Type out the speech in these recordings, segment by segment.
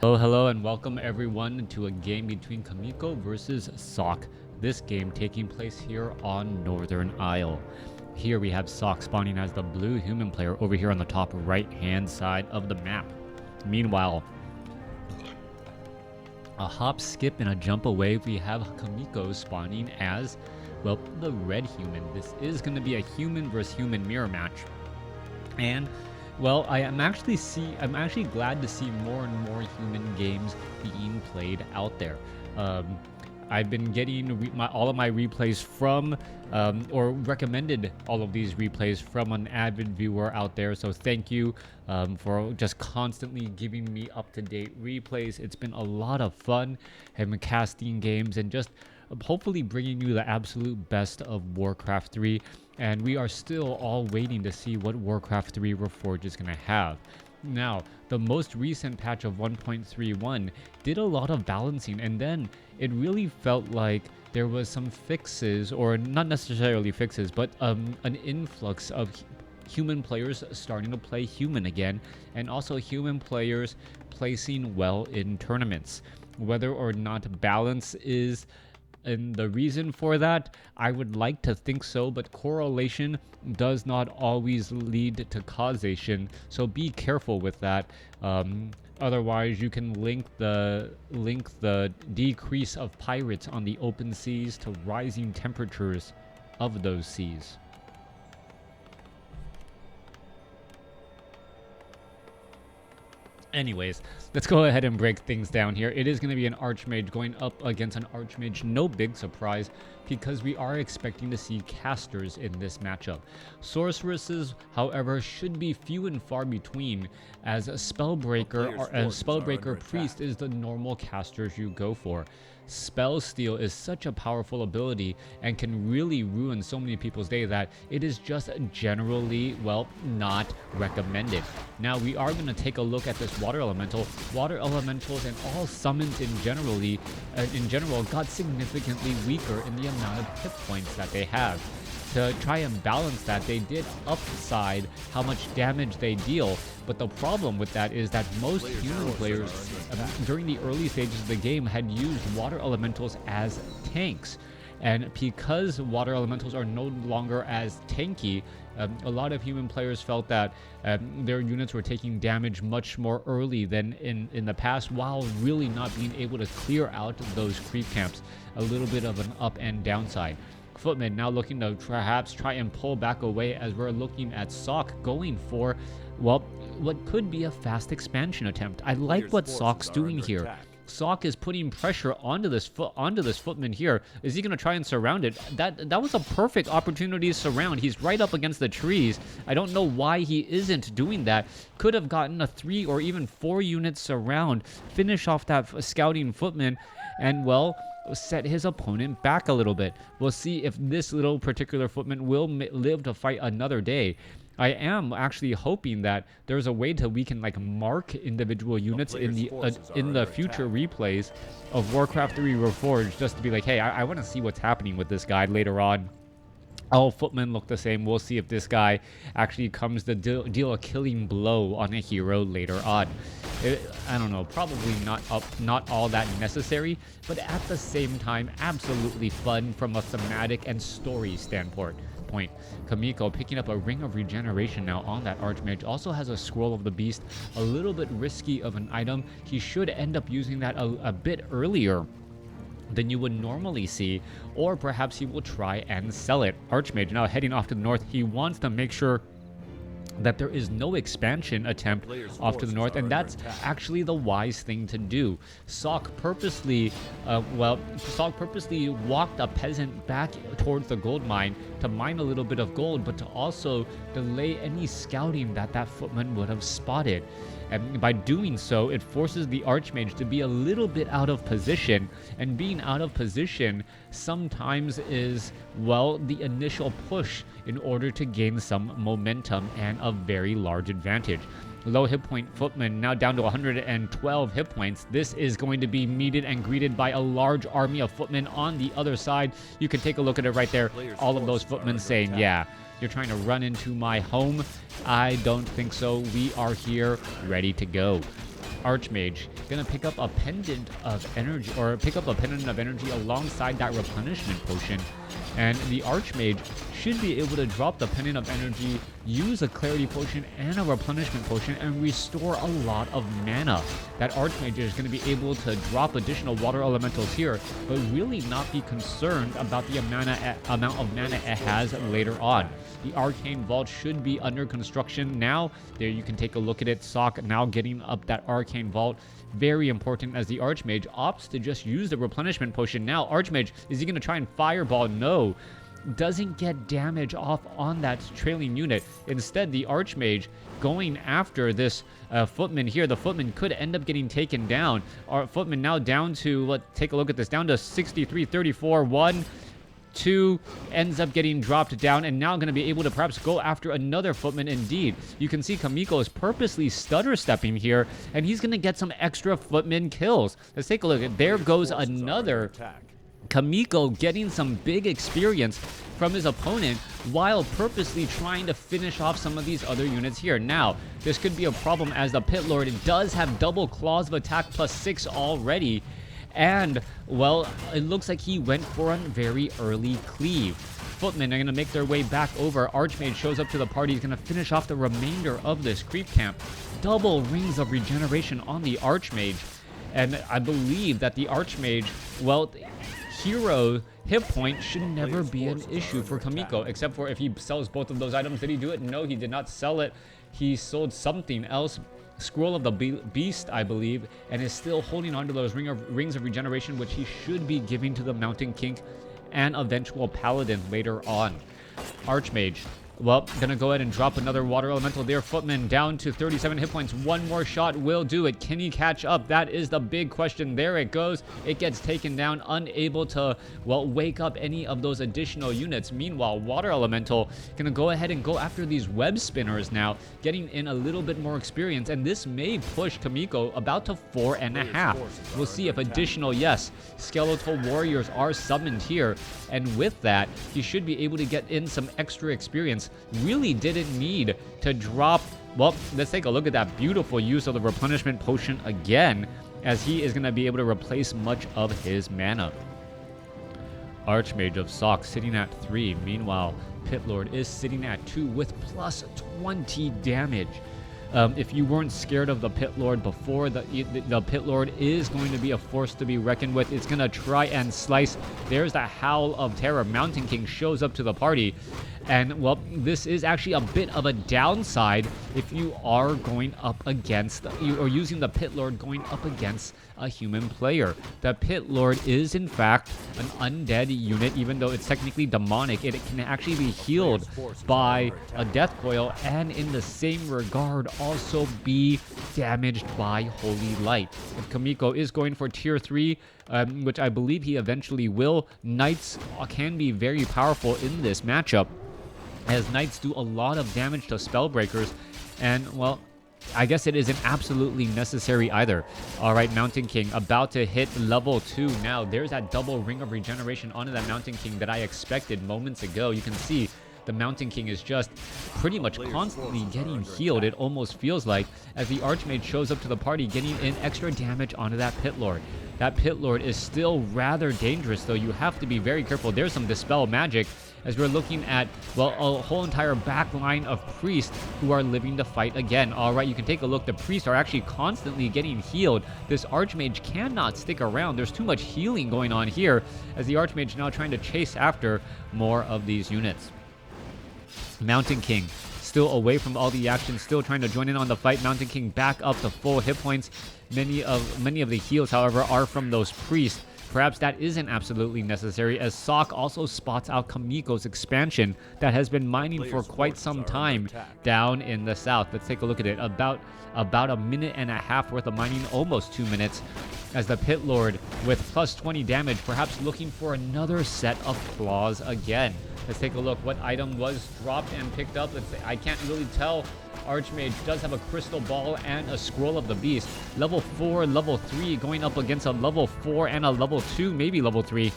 Hello and welcome everyone to a game between Chaemiko versus Sock. This game taking place here on Northern Isle. Here we have Sock spawning as the blue human player over here on the top right hand side of the map. Meanwhile, a hop, skip, and a jump away, we have Chaemiko spawning as, well, the red human. This is going to be a human versus human mirror match. And well, I'm actually glad to see more and more human games being played out there. I've been getting all of my replays from, or recommended all of these replays from an avid viewer out there. So thank you for just constantly giving me up-to-date replays. It's been a lot of fun and casting games and just hopefully bringing you the absolute best of WarCraft 3. And we are still all waiting to see what WarCraft 3 Reforged is going to have. Now, the most recent patch of 1.31 did a lot of balancing, and then it really felt like there was some fixes, or not necessarily fixes, but an influx of human players starting to play human again, and also human players placing well in tournaments. Whether or not balance is and the reason for that, I would like to think so, but correlation does not always lead to causation, so be careful with that. Otherwise, you can link the decrease of pirates on the open seas to rising temperatures of those seas. Anyways, let's go ahead and break things down here. It is going to be an Archmage going up against an Archmage. No big surprise, because we are expecting to see casters in this matchup. Sorceresses, however, should be few and far between, as a Spellbreaker or a Spellbreaker Priest is the normal casters you go for. Spell Steal is such a powerful ability and can really ruin so many people's day that it is just generally, well, not recommended. Now we are going to take a look at this Water Elemental. Water Elementals and all summons in general got significantly weaker in the amount of hit points that they have. To try and balance that, they did upside how much damage they deal, but the problem with that is that most human players during the early stages of the game had used water elementals as tanks. And because water elementals are no longer as tanky, a lot of human players felt that their units were taking damage much more early than in the past, while really not being able to clear out those creep camps. A little bit of an up and downside. Footman now looking to perhaps try and pull back away, as we're looking at Sock going for, well, what could be a fast expansion attempt. I like what Sock's doing here. Sock is putting pressure onto this footman here. Is he going to try and surround it? That was a perfect opportunity to surround. He's right up against the trees. I don't know why he isn't doing that. Could have gotten a 3 or even 4 unit surround, finish off that scouting footman, and, well, set his opponent back a little bit. We'll see if this little particular footman will live to fight another day. I am actually hoping that there's a way we can like mark individual units in the future replays of WarCraft 3 Reforged, just to be like, hey, I want to see what's happening with this guy later on. All footmen look the same. We'll see if this guy actually comes to deal a killing blow on a hero later on. I don't know, probably not all that necessary, but at the same time, absolutely fun from a thematic and story standpoint. Chaemiko picking up a Ring of Regeneration now on that Archmage. Also has a Scroll of the Beast, a little bit risky of an item. He should end up using that a bit earlier than you would normally see, or perhaps he will try and sell it. Archmage now heading off to the north. He wants to make sure that there is no expansion attempt off to the north, and that's actually the wise thing to do. Sock purposely walked a peasant back towards the gold mine to mine a little bit of gold, but to also delay any scouting that footman would have spotted. And by doing so, it forces the Archmage to be a little bit out of position, and being out of position sometimes is, well, the initial push in order to gain some momentum and a very large advantage. Low hit point footman now down to 112 hit points. This is going to be meted and greeted by a large army of footmen on the other side. You can take a look at it right there. All of those footmen saying, yeah, you're trying to run into my home. I don't think so. We are here ready to go. Archmage gonna pick up a pendant of energy, or pick up a pendant of energy alongside that replenishment potion. And the Archmage should be able to drop the pendant of energy, use a clarity potion and a replenishment potion, and restore a lot of mana. That Archmage is going to be able to drop additional water elementals here, but really not be concerned about the amount of mana it has later on. The Arcane Vault should be under construction now. There you can take a look at it. Sok now getting up that Arcane Vault. Very important, as the Archmage opts to just use the replenishment potion. Now, Archmage, is he going to try and fireball? No. Doesn't get damage off on that trailing unit. Instead, the Archmage going after this Footman here. The Footman could end up getting taken down. Our Footman now down to, let's take a look at this, down to 63, 34, 1, 2, ends up getting dropped down, and now going to be able to perhaps go after another Footman indeed. You can see Chaemiko is purposely stutter stepping here, and he's going to get some extra Footman kills. Let's take a look. There goes another Chaemiko getting some big experience from his opponent while purposely trying to finish off some of these other units here. Now, this could be a problem as the Pit Lord does have double claws of attack +6 already. And, well, it looks like he went for a very early cleave. Footmen are going to make their way back over. Archmage shows up to the party. He's going to finish off the remainder of this creep camp. Double rings of regeneration on the Archmage. And I believe that the Archmage, well, hero hit point should never be an issue for Chaemiko, except for if he sells both of those items. Did he do it? No, he did not sell it. He sold something else. Scroll of the Beast, I believe, and is still holding on to those rings of regeneration, which he should be giving to the Mountain King and eventual Paladin later on. Archmage, well, gonna go ahead and drop another water elemental there. Footman down to 37 hit points. One more shot will do it. Can he catch up? That is the big question. There it goes. It gets taken down, unable to, well, wake up any of those additional units. Meanwhile, water elemental gonna go ahead and go after these web spinners now, getting in a little bit more experience, and this may push Chaemiko about to 4.5. We'll see if additional, yes, skeletal warriors are summoned here, and with that, he should be able to get in some extra experience. Really didn't need to drop. Well, let's take a look at that beautiful use of the replenishment potion again, as he is going to be able to replace much of his mana. Archmage of Sok sitting at 3. Meanwhile, Pitlord is sitting at 2 with plus 20 damage. If you weren't scared of the Pit Lord before, the Pit Lord is going to be a force to be reckoned with. It's going to try and slice. There's the Howl of Terror. Mountain King shows up to the party. And, well, this is actually a bit of a downside if you are going up against, or using the Pit Lord going up against a human player. The Pit Lord is, in fact, an undead unit. Even though it's technically demonic, it can actually be healed by a Death Coil, and in the same regard, also be damaged by Holy Light. If Chaemiko is going for tier 3, which I believe he eventually will, Knights can be very powerful in this matchup, as Knights do a lot of damage to Spellbreakers, and, well, I guess it isn't absolutely necessary either. Alright, Mountain King about to hit level 2 now. There's that double ring of regeneration onto that Mountain King that I expected moments ago. You can see the Mountain King is just pretty much constantly getting healed, it almost feels like, as the Archmage shows up to the party, getting in extra damage onto that Pit Lord. That Pit Lord is still rather dangerous, though. You have to be very careful. There's some Dispel magic, as we're looking at, well, a whole entire back line of priests who are living to fight again. Alright, you can take a look. The priests are actually constantly getting healed. This Archmage cannot stick around. There's too much healing going on here, as the Archmage now trying to chase after more of these units. Mountain King still away from all the action, still trying to join in on the fight. Mountain King back up to full hit points. Many of the heals, however, are from those priests. Perhaps that isn't absolutely necessary, as Sok also spots out Chaemiko's expansion that has been mining for quite some time down in the south. Let's take a look at it. About a minute and a half worth of mining, almost 2 minutes, as the Pit Lord with plus 20 damage, perhaps looking for another set of claws again. Let's take a look. What item was dropped and picked up? I can't really tell. Archmage does have a crystal ball and a scroll of the beast. Level 4, level 3, going up against a level 4 and a level 2, maybe level 3.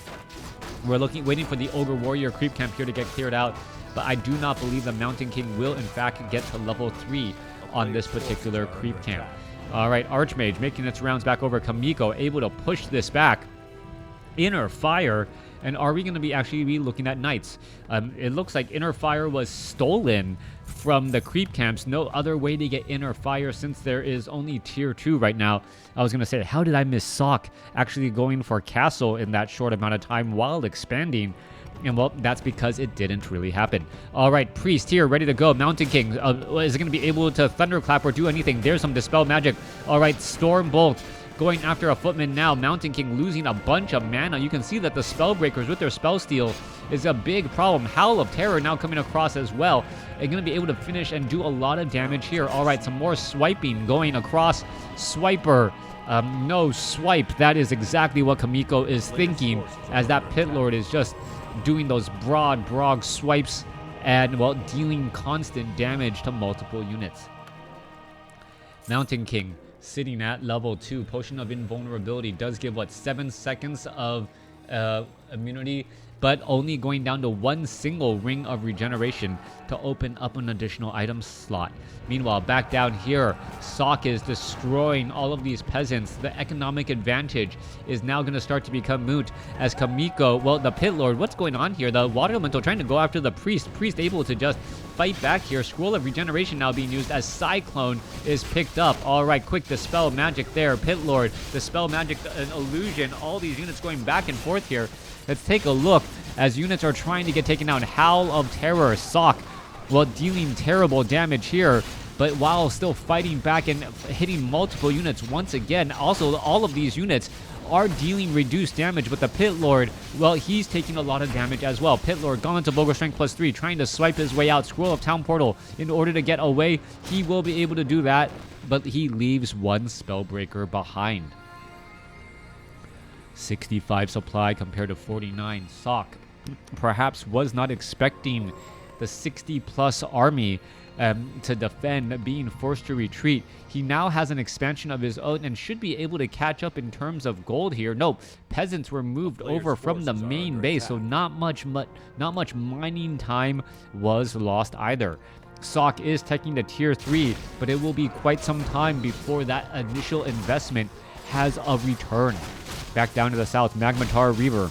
We're waiting for the Ogre Warrior creep camp here to get cleared out, but I do not believe the Mountain King will in fact get to level 3 on this particular creep camp. All right, Archmage making its rounds back over. Chaemiko able to push this back. Inner Fire, and are we going to be actually be looking at Knights? It looks like Inner Fire was stolen from the creep camps. No other way to get Inner Fire since there is only tier 2 right now. I was going to say, how did I miss Sock actually going for Castle in that short amount of time while expanding? And well, that's because it didn't really happen. All right, Priest here, ready to go. Mountain King, is it going to be able to Thunderclap or do anything? There's some Dispel Magic. All right, Storm Bolt going after a Footman now. Mountain King losing a bunch of mana. You can see that the Spellbreakers with their Spell Steal is a big problem. Howl of Terror now coming across as well. And going to be able to finish and do a lot of damage here. All right, some more swiping going across. Swiper. No swipe. That is exactly what Chaemiko is thinking, as that Pit Lord is just doing those broad swipes and, well, dealing constant damage to multiple units. Mountain King sitting at level 2. Potion of Invulnerability does give, what, 7 seconds of immunity, but only going down to 1 single ring of regeneration to open up an additional item slot. Meanwhile, back down here, Sock is destroying all of these peasants. The economic advantage is now going to start to become moot as Chaemiko, well, the Pit Lord, what's going on here? The Water Elemental trying to go after the Priest. Priest able to just fight back here. Scroll of Regeneration now being used as Cyclone is picked up. All right, quick Dispel Magic there. Pit Lord, Dispel Magic, an Illusion. All these units going back and forth here. Let's take a look as units are trying to get taken out. Howl of Terror, Sock, well, dealing terrible damage here, but while still fighting back and hitting multiple units once again. Also, all of these units are dealing reduced damage, but the Pit Lord, well, he's taking a lot of damage as well. Pit Lord gone into Boulder Strength +3, trying to swipe his way out. Scroll of Town Portal in order to get away. He will be able to do that, but he leaves 1 Spellbreaker behind. 65 supply compared to 49. Sock perhaps was not expecting the 60+ army to defend, being forced to retreat. He now has an expansion of his own and should be able to catch up in terms of gold here. No, peasants were moved over from the main base, so not much mining time was lost either. Sock is taking to tier 3, but it will be quite some time before that initial investment has a return. Back down to the south, Magmatar Reaver,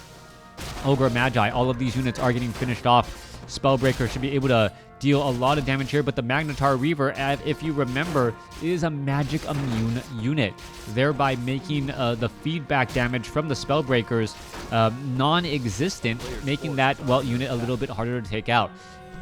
Ogre Magi, all of these units are getting finished off. Spellbreaker should be able to deal a lot of damage here, but the Magnetar Reaver, if you remember, is a magic immune unit, thereby making the feedback damage from the Spellbreakers non-existent, making that, well, unit a little bit harder to take out.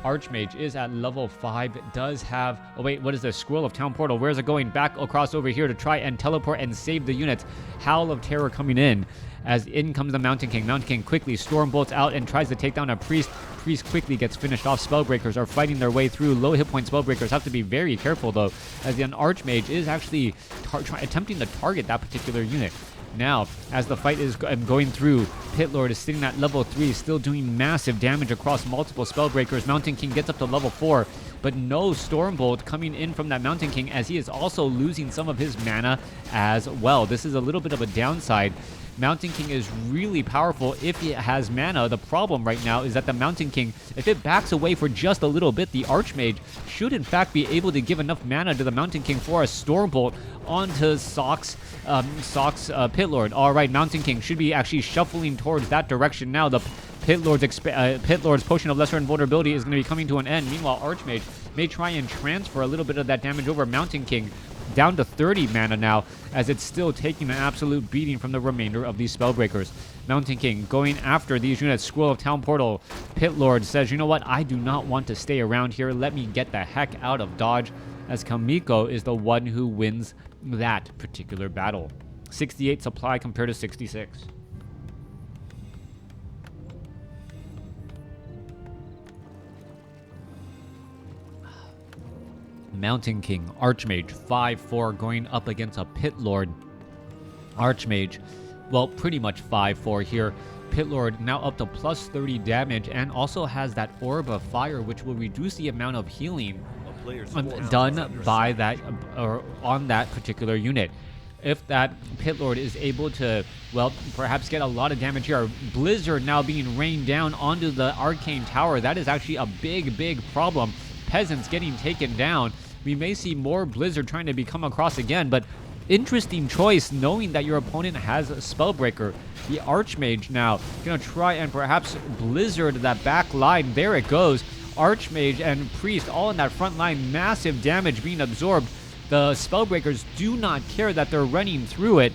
Archmage is at level 5, does have, oh wait, what is this? Scroll of Town Portal. Where's it going? Back across over here to try and teleport and save the units. Howl of Terror coming in, as in comes the Mountain King. Mountain King quickly Storm Bolts out and tries to take down a Priest. Priest quickly gets finished off. Spellbreakers are fighting their way through. Low hit point Spellbreakers have to be very careful though, as the Archmage is actually attempting to target that particular unit. Now, as the fight is going through, Pit Lord is sitting at level 3, still doing massive damage across multiple Spellbreakers. Mountain King gets up to level 4, but no Stormbolt coming in from that Mountain King, as he is also losing some of his mana as well. This is a little bit of a downside. Mountain King is really powerful if it has mana. The problem right now is that the Mountain King, if it backs away for just a little bit, the Archmage should in fact be able to give enough mana to the Mountain King for a Stormbolt onto Sock's Pit Lord. All right, Mountain King should be actually shuffling towards that direction now. The Pit Lord's Potion of Lesser Invulnerability is going to be coming to an end. Meanwhile, Archmage may try and transfer a little bit of that damage over. Mountain King down to 30 mana now, as it's still taking an absolute beating from the remainder of these Spellbreakers. Mountain King going after these units. Scroll of Town Portal. Pit Lord says, you know what, I do not want to stay around here. Let me get the heck out of Dodge, as Chaemiko is the one who wins that particular battle. 68 supply compared to 66. Mountain King, Archmage, 5-4 going up against a Pit Lord. Archmage, well, pretty much 5-4 here. Pit Lord now up to plus 30 damage and also has that Orb of Fire, which will reduce the amount of healing done by that or on that particular unit. If that Pit Lord is able to, well, perhaps get a lot of damage here. Blizzard now being rained down onto the Arcane Tower. That is actually a big problem. Peasants getting taken down. We may see more Blizzard trying to come across again, but interesting choice, knowing that your opponent has a Spellbreaker. The Archmage now gonna try and perhaps Blizzard that back line. There it goes. Archmage and Priest all in that front line. Massive damage being absorbed. The Spellbreakers do not care that they're running through it.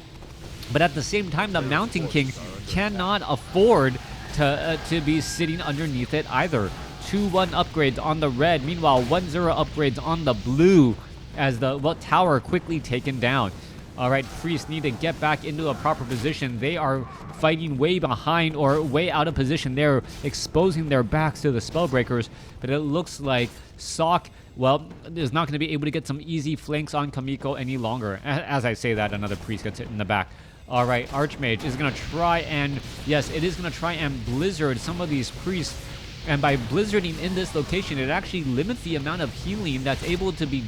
But at the same time, the Mountain King cannot afford to be sitting underneath it either. 2-1 upgrades on the red. Meanwhile, 1-0 upgrades on the blue as the tower quickly taken down. All right, Priests need to get back into a proper position. They are fighting way behind or way out of position. They're exposing their backs to the Spellbreakers, but it looks like Sok, well, is not going to be able to get some easy flanks on Chaemiko any longer. As I say that, another Priest gets hit in the back. All right, Archmage is going to try and, yes, it is going to try and Blizzard some of these Priests. And by Blizzarding in this location, it actually limits the amount of healing that's able to be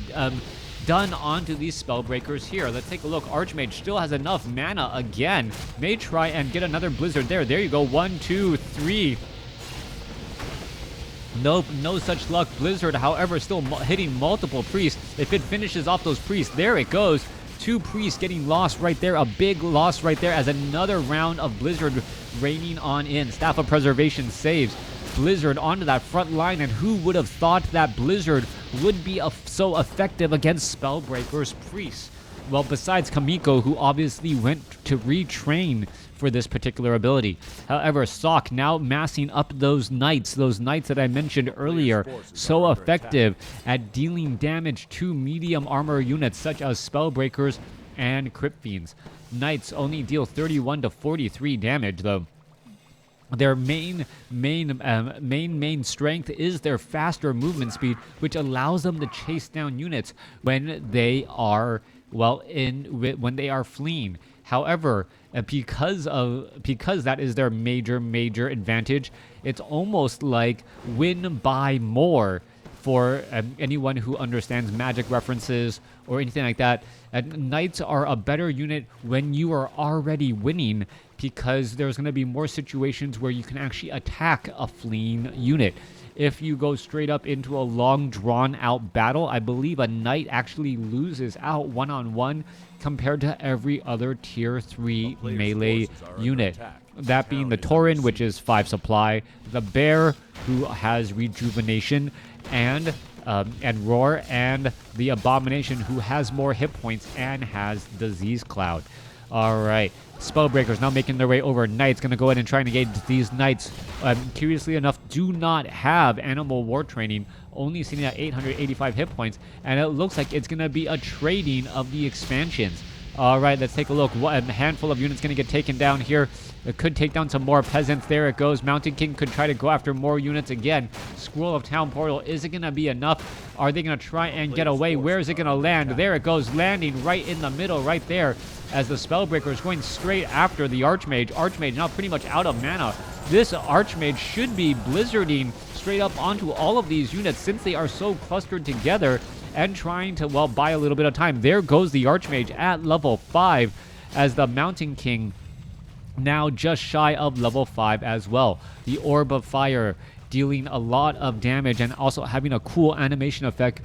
done onto these Spellbreakers here. Let's take a look. Archmage still has enough mana again. May try and get another Blizzard there. There you go. 1, 2, 3. Nope, no such luck. Blizzard, however, still hitting multiple Priests. If it finishes off those Priests, there it goes. 2 Priests getting lost right there. A big loss right there as another round of Blizzard raining on in. Staff of Preservation saves Blizzard onto that front line, and who would have thought that Blizzard would be so effective against Spellbreakers Priests? Well, besides Chaemiko, who obviously went to retrain for this particular ability. However, Sok now massing up those knights that I mentioned earlier, so effective at dealing damage to medium armor units such as Spellbreakers and Crypt Fiends. Knights only deal 31 to 43 damage though. Their main strength is their faster movement speed, which allows them to chase down units when they are when they are fleeing. However, because that is their major advantage, it's almost like win by more for anyone who understands Magic references or anything like that. Knights are a better unit when you are already winning, because there's going to be more situations where you can actually attack a fleeing unit. If you go straight up into a long drawn out battle, I believe a knight actually loses out one-on-one compared to every other tier 3 melee unit. That being the Tauren, which is 5 supply, the Bear, who has rejuvenation, and Roar, and the Abomination, who has more hit points and has Disease Cloud. All right, Spellbreakers now making their way over. Knights going to go ahead and try and engage these Knights. Curiously enough, do not have Animal War Training, only sitting at 885 hit points, and it looks like it's going to be a trading of the expansions. All right, let's take a look. A handful of units going to get taken down here. It could take down some more peasants. There it goes. Mountain King could try to go after more units again. Scroll of Town Portal. Is it going to be enough? Are they going to try and get away? Where is it going to land? There it goes, landing right in the middle right there as the Spellbreaker is going straight after the Archmage. Archmage now pretty much out of mana. This Archmage should be Blizzarding straight up onto all of these units since they are so clustered together and trying to, well, buy a little bit of time. There goes the Archmage at level 5 as the Mountain King now just shy of level 5 as well. The Orb of Fire dealing a lot of damage and also having a cool animation effect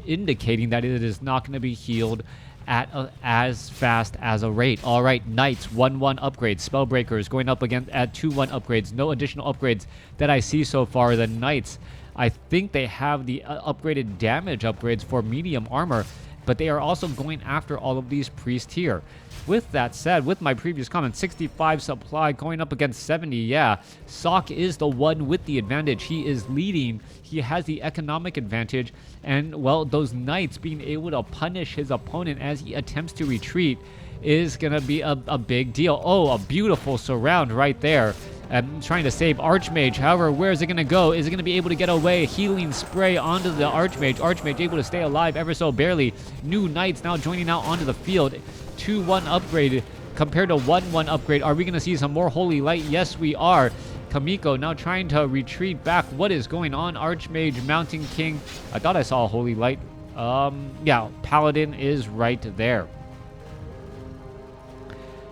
indicating that it is not going to be healed at as fast as a rate. All right, Knights 1-1 upgrades. Spellbreakers going up again at 2-1 upgrades. No additional upgrades that I see so far. The Knights, I think they have the upgraded damage upgrades for medium armor, but they are also going after all of these Priests here. With that said, with my previous comment, 65 supply going up against 70, yeah, Sok is the one with the advantage. He is leading. He has the economic advantage, and, well, those Knights being able to punish his opponent as he attempts to retreat is going to be a big deal. Oh, a beautiful surround right there. Trying to save Archmage. However, where is it going to go? Is it going to be able to get away? Healing spray onto the Archmage. Archmage able to stay alive ever so barely. New Knights now joining out onto the field. 2-1 upgrade compared to 1-1 upgrade. Are we going to see some more Holy Light? Yes, we are. Chaemiko now trying to retreat back. What is going on? Archmage, Mountain King. I thought I saw a Holy Light. Yeah, Paladin is right there.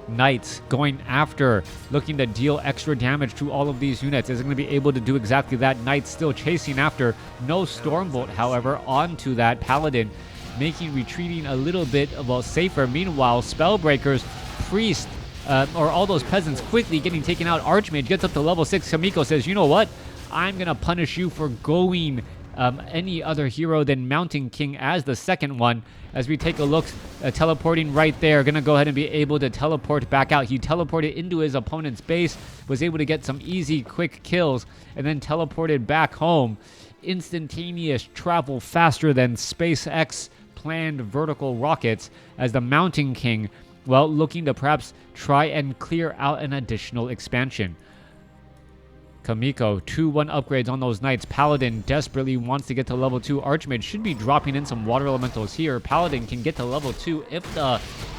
Knights going after, looking to deal extra damage to all of these units. Is it going to be able to do exactly that? Knights still chasing after. No Stormbolt, however, onto that Paladin. making retreating a little bit, well, safer. Meanwhile, Spellbreakers, Priest, or all those peasants quickly getting taken out. Archmage gets up to level 6. Chaemiko says, you know what? I'm going to punish you for going any other hero than Mountain King as the second one. As we take a look, teleporting right there. Going to go ahead and be able to teleport back out. He teleported into his opponent's base, was able to get some easy, quick kills, and then teleported back home. Instantaneous travel faster than SpaceX planned vertical rockets as the Mountain King, well, looking to perhaps try and clear out an additional expansion. Chaemiko, 2-1 upgrades on those knights. Paladin desperately wants to get to level 2. Archmage should be dropping in some water elementals here. Paladin can get to level 2 if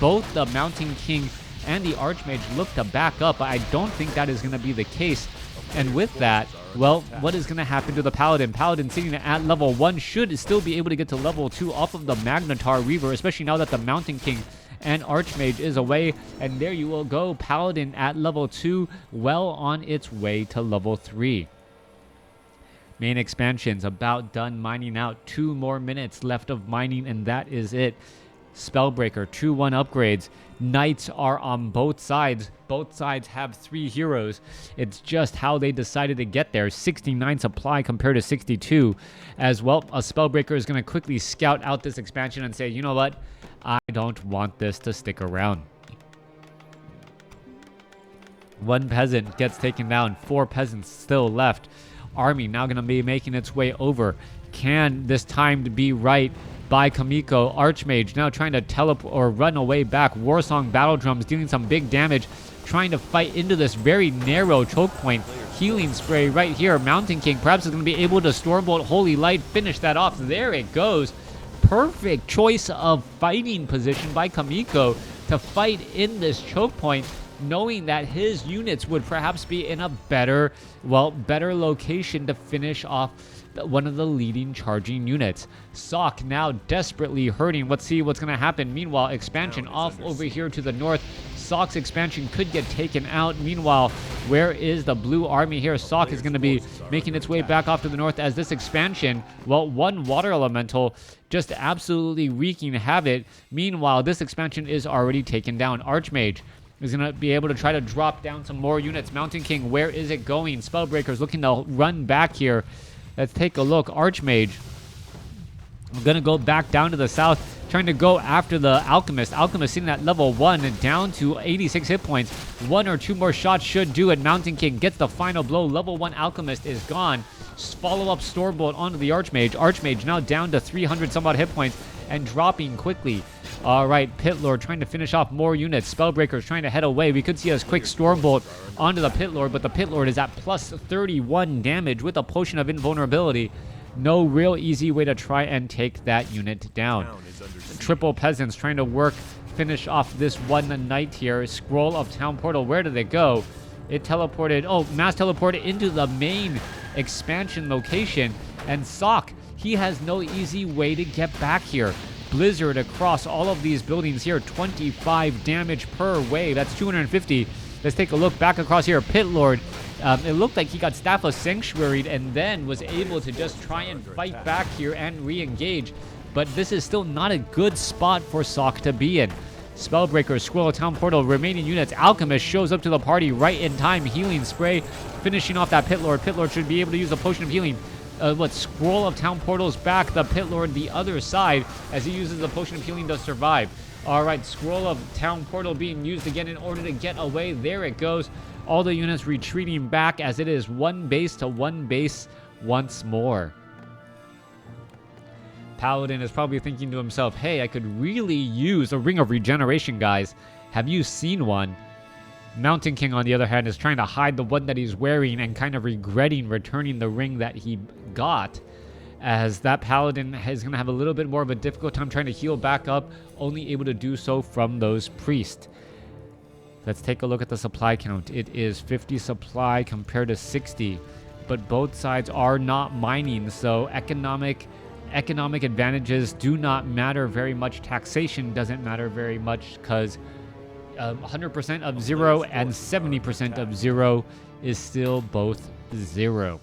both the Mountain King and the Archmage look to back up. I don't think that is going to be the case. And with that, well, what is going to happen to the Paladin? Paladin sitting at level 1 should still be able to get to level 2 off of the Magnetar Reaver, especially now that the Mountain King and Archmage is away. And there you will go. Paladin at level 2, well on its way to level 3. Main expansion's about done mining out. 2 more minutes left of mining, and that is it. Spellbreaker, 2-1 upgrades. Knights are on both sides. Both sides have 3 heroes. It's just how they decided to get there. 69 supply compared to 62. As well, a Spellbreaker is going to quickly scout out this expansion and say, you know what? I don't want this to stick around. 1 peasant gets taken down. 4 peasants still left. Army now going to be making its way over. Can this time be right by Chaemiko? Archmage now trying to teleport or run away back. Warsong Battle Drums dealing some big damage, trying to fight into this very narrow choke point. Healing Spray right here. Mountain King perhaps is going to be able to Stormbolt Holy Light, finish that off. There it goes. Perfect choice of fighting position by Chaemiko to fight in this choke point, knowing that his units would perhaps be in a better location to finish off one of the leading charging units. Sok now desperately hurting. Let's see what's going to happen. Meanwhile, expansion off over here to the north. Sok's expansion could get taken out. Meanwhile, where is the blue army here? Sok is going to be making its way back off to the north as this expansion, well, 1 water elemental just absolutely wreaking havoc. Meanwhile, this expansion is already taken down. Archmage is going to be able to try to drop down some more units. Mountain King, where is it going? Spellbreaker's looking to run back here. Let's take a look. Archmage, I'm going to go back down to the south, trying to go after the Alchemist. Alchemist sitting at level 1 and down to 86 hit points. 1 or 2 more shots should do it. Mountain King gets the final blow. Level 1 Alchemist is gone. Follow-up Stormbolt onto the Archmage. Archmage now down to 300 some odd hit points and dropping quickly. All right, Pit Lord trying to finish off more units. Spellbreaker's trying to head away. We could see a quick Stormbolt onto the Pit Lord, but the Pit Lord is at plus 31 damage with a Potion of Invulnerability. No real easy way to try and take that unit down. Triple Peasants trying to finish off this 1 knight here. Scroll of Town Portal, where did it go? It teleported, mass teleported into the main expansion location. And Sok, he has no easy way to get back here. Blizzard across all of these buildings here. 25 damage per wave. That's 250. Let's take a look back across here. Pit Lord. It looked like he got Staff of Sanctuary and then was able to just try and fight back here and re-engage. But this is still not a good spot for Sok to be in. Spellbreaker, Scroll of Town Portal, remaining units. Alchemist shows up to the party right in time. Healing Spray, finishing off that Pit Lord. Pit Lord should be able to use a Potion of Healing. Scroll of Town Portal's back. The Pit Lord the other side as he uses the Potion of Healing to survive. All right, Scroll of Town Portal being used again in order to get away. There it goes. All the units retreating back as it is 1 base to 1 base once more. Paladin is probably thinking to himself, hey, I could really use a Ring of Regeneration, guys. Have you seen one? Mountain King, on the other hand, is trying to hide the one that he's wearing and kind of regretting returning the ring that he got, as that Paladin is going to have a little bit more of a difficult time trying to heal back up, only able to do so from those priests. Let's take a look at the supply count. It is 50 supply compared to 60, but both sides are not mining, so economic advantages do not matter very much. Taxation doesn't matter very much because 100% of 0 and 70% of 0 is still both 0.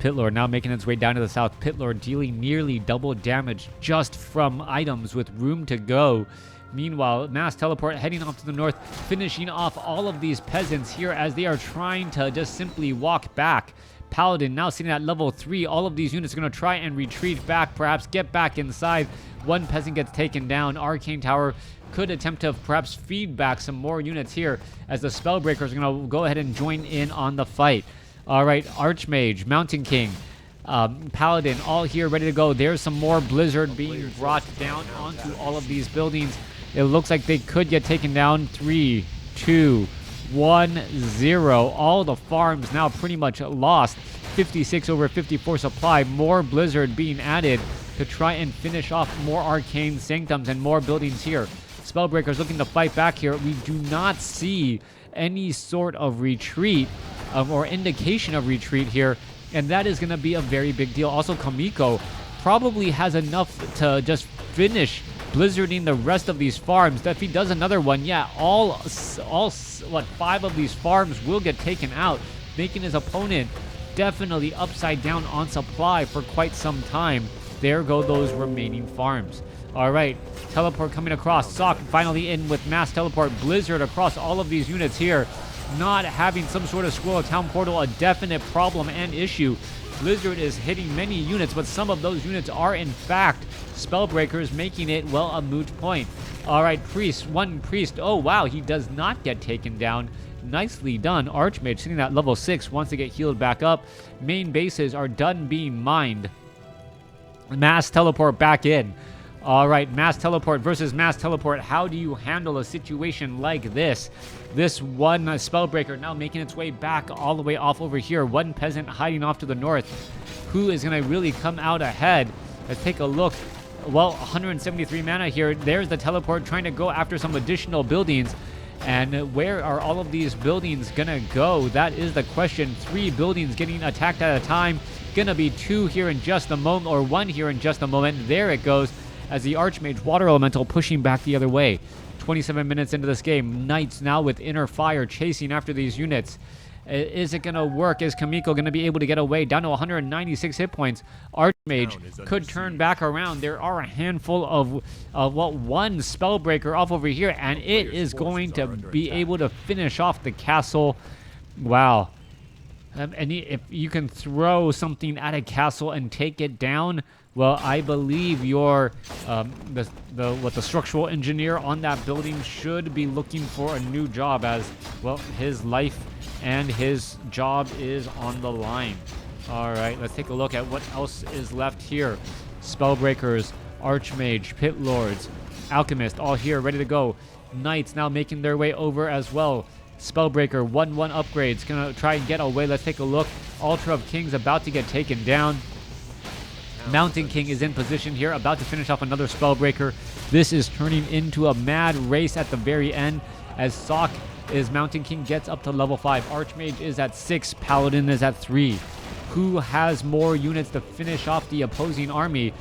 Pitlord now making its way down to the south. Pitlord dealing nearly double damage just from items with room to go. Meanwhile, Mass Teleport heading off to the north, finishing off all of these peasants here as they are trying to just simply walk back. Paladin now sitting at level 3. All of these units are going to try and retreat back, perhaps get back inside. One peasant gets taken down. Arcane Tower could attempt to perhaps feed back some more units here as the Spellbreakers are going to go ahead and join in on the fight. All right, Archmage, Mountain King, Paladin, all here ready to go. There's some more Blizzard being brought down onto all of these buildings. It looks like they could get taken down. 3, 2, 1, 0. All the farms now pretty much lost. 56 over 54 supply. More Blizzard being added to try and finish off more Arcane Sanctums and more buildings here. Spellbreakers looking to fight back here. We do not see any sort of retreat or indication of retreat here, and that is going to be a very big deal. Also, Chaemiko probably has enough to just finish blizzarding the rest of these farms. If he does another one, yeah, all 5 of these farms will get taken out, making his opponent definitely upside down on supply for quite some time. There go those remaining farms. All right, Teleport coming across. Sock finally in with Mass Teleport. Blizzard across all of these units here. Not having some sort of Scroll of Town Portal, a definite problem and issue. Blizzard is hitting many units, but some of those units are in fact Spellbreakers, making it, well, a moot point. All right, Priest, one Priest. Oh, wow, he does not get taken down. Nicely done. Archmage sitting at level 6 wants to get healed back up. Main bases are done being mined. Mass Teleport back in. All right, Mass Teleport versus Mass Teleport. How do you handle a situation like this? This one Spellbreaker now making its way back all the way off over here. One peasant hiding off to the north. Who is going to really come out ahead? Let's take a look. Well, 173 mana here. There's the Teleport trying to go after some additional buildings. And where are all of these buildings going to go? That is the question. 3 buildings getting attacked at a time. Going to be 2 here in just a moment, or 1 here in just a moment. There it goes, as the Archmage Water Elemental pushing back the other way. 27 minutes into this game. Knights now with Inner Fire chasing after these units. Is it going to work? Is Chaemiko going to be able to get away? Down to 196 hit points. Archmage could turn back around. There are a handful of one Spellbreaker off over here, and it is going to be able to finish off the castle. Wow. And if you can throw something at a castle and take it down, well, I believe your the structural engineer on that building should be looking for a new job, as well his life and his job is on the line. All right, let's take a look at what else is left here. Spellbreakers, Archmage, Pit Lords, Alchemist, all here ready to go. Knights now making their way over as well. Spellbreaker 1/1 upgrades, gonna try and get away. Let's take a look. Altar of Kings about to get taken down. Mountain King is in position here, about to finish off another Spellbreaker. This is turning into a mad race at the very end, as Sock is Mountain King gets up to level 5. Archmage is at 6. Paladin is at 3. Who has more units to finish off the opposing army?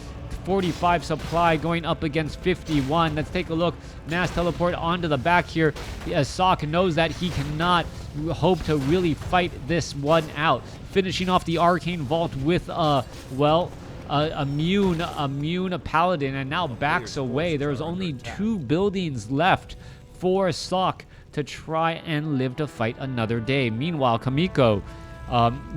45 supply going up against 51. Let's take a look. Mass Teleport onto the back here, as Sock knows that he cannot hope to really fight this one out. Finishing off the Arcane Vault with immune Paladin, and now backs away. There's only 2 buildings left for Sock to try and live to fight another day. Meanwhile, Chaemiko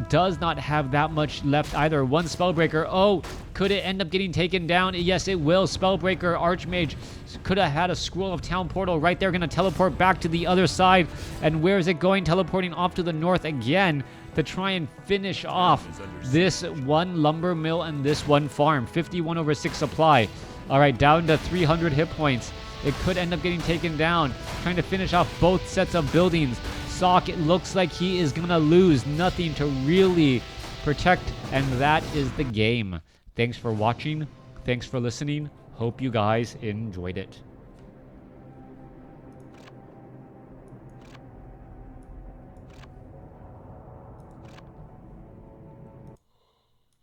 does not have that much left either. One Spellbreaker. Oh, could it end up getting taken down? Yes, it will. Spellbreaker, Archmage could have had a Scroll of Town Portal right there. Going to teleport back to the other side. And where is it going? Teleporting off to the north again to try and finish off this one lumber mill and this one farm. 51 over 6 supply. All right, down to 300 hit points. It could end up getting taken down. Trying to finish off both sets of buildings. Sock, it looks like he is going to lose. Nothing to really protect, and that is the game. Thanks for watching. Thanks for listening. Hope you guys enjoyed it.